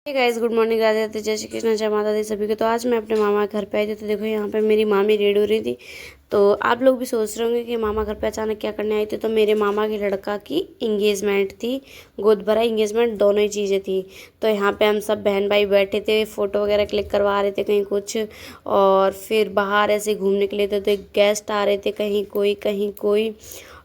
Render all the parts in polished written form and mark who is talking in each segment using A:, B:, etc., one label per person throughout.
A: हे guys, good morning, Radhe Radhe, जय श्री कृष्ण, जय माता दी सभी को। तो आज मैं अपने मामा के घर पे आई थी। तो देखो यहाँ पे मेरी मामी रेडी हो रही थी। तो आप लोग भी सोच रहे होंगे कि मामा घर पे अचानक क्या करने आई थी। तो मेरे मामा के लड़का की इंगेजमेंट थी, गोद भरा इंगेजमेंट, दोनों ही चीज़ें थी। तो यहाँ पे हम सब बहन भाई बैठे थे, फ़ोटो वगैरह क्लिक करवा रहे थे कहीं कुछ, और फिर बाहर ऐसे घूमने के लिए थे। तो एक गेस्ट आ रहे थे, कहीं कोई कहीं कोई।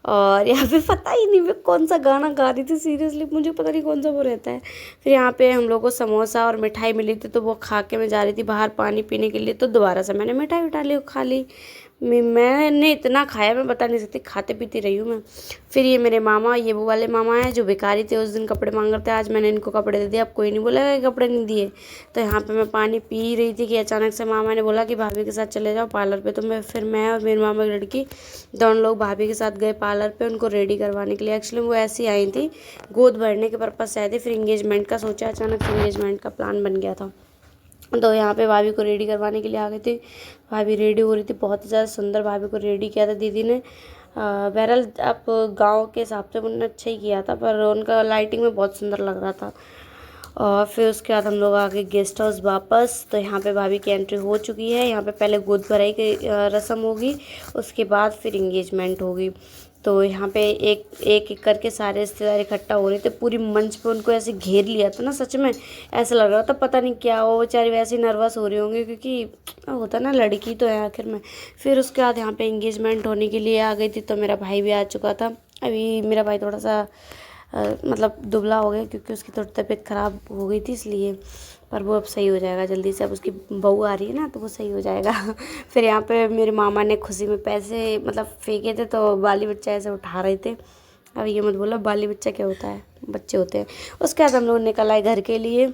A: और यहाँ पे पता ही नहीं मैं कौन सा गाना गा रही थी, सीरियसली मुझे पता नहीं कौन सा वो रहता है। फिर यहाँ पे हम लोग को समोसा और मिठाई मिली थी, तो वो खा के मैं जा रही थी बाहर पानी पीने के लिए। तो दोबारा से मैंने मिठाई उठा ली, खा ली। मैंने इतना खाया मैं बता नहीं सकती, खाते पीती रही हूँ मैं। फिर ये मेरे मामा, ये वो वाले मामा हैं जो भिखारी थे, उस दिन कपड़े मांग रहे थे, आज मैंने इनको कपड़े दे दिए। अब कोई नहीं बोला कि कपड़े नहीं दिए। तो यहाँ पे मैं पानी पी रही थी कि अचानक से मामा ने बोला कि भाभी के साथ चले जाओ पार्लर पे। तो मैं और मेरे मामा की लड़की दोनों लोग भाभी के साथ गए पार्लर पे उनको रेडी करवाने के लिए। एक्चुअली वो ऐसी आई थी, गोद भरने के पर्पज़ से आई थी। फिर इंगेजमेंट का सोचा, अचानक से इंगेजमेंट का प्लान बन गया था। तो यहाँ पे भाभी को रेडी करवाने के लिए आ गए थे। भाभी रेडी हो रही थी, बहुत ही ज़्यादा सुंदर भाभी को रेडी किया था दीदी ने। बहरहाल अब गांव के हिसाब से उन्होंने अच्छा ही किया था, पर उनका लाइटिंग में बहुत सुंदर लग रहा था। और फिर उसके बाद हम लोग आ गए गेस्ट हाउस वापस। तो यहाँ पे भाभी की एंट्री हो चुकी है। यहाँ पे पहले गोद भराई की रस्म होगी, उसके बाद फिर इंगेजमेंट होगी। तो यहाँ पे एक एक करके सारे रिश्तेदार इकट्ठा हो रहे थे। पूरी मंच पे उनको ऐसे घेर लिया था ना, सच में ऐसा लग रहा था पता नहीं क्या हो, बेचारी वैसे ही नर्वस हो रही होंगी, क्योंकि होता ना लड़की तो है आखिर में। फिर उसके बाद यहाँ पे इंगेजमेंट होने के लिए आ गई थी। तो मेरा भाई भी आ चुका था। अभी मेरा भाई थोड़ा सा मतलब दुबला हो गया, क्योंकि उसकी थोड़ी तबीयत ख़राब हो गई थी इसलिए। पर वो अब सही हो जाएगा जल्दी से, अब उसकी बहू आ रही है ना, तो वो सही हो जाएगा। फिर यहाँ पे मेरे मामा ने खुशी में पैसे मतलब फेंके थे, तो बाली बच्चा ऐसे उठा रहे थे। अब ये मत बोलो बाली बच्चा क्या होता है, बच्चे होते हैं। उसके बाद हम लोग निकल आए घर के लिए।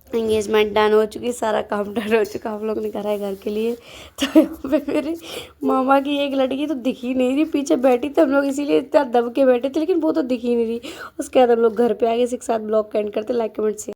A: इंगेजमेंट डन हो चुकी, सारा काम डन हो चुका, हम लोग निकल आए घर के लिए। तो यहाँ पे मेरे मामा की एक लड़की तो दिख ही नहीं रही, पीछे बैठी थी, हम लोग इसीलिए इतना दब के बैठे थे, लेकिन वो तो दिख ही नहीं रही। उसके बाद हम लोग घर पे आ गए। इसी के साथ ब्लॉग का एंड करते। Like comment share.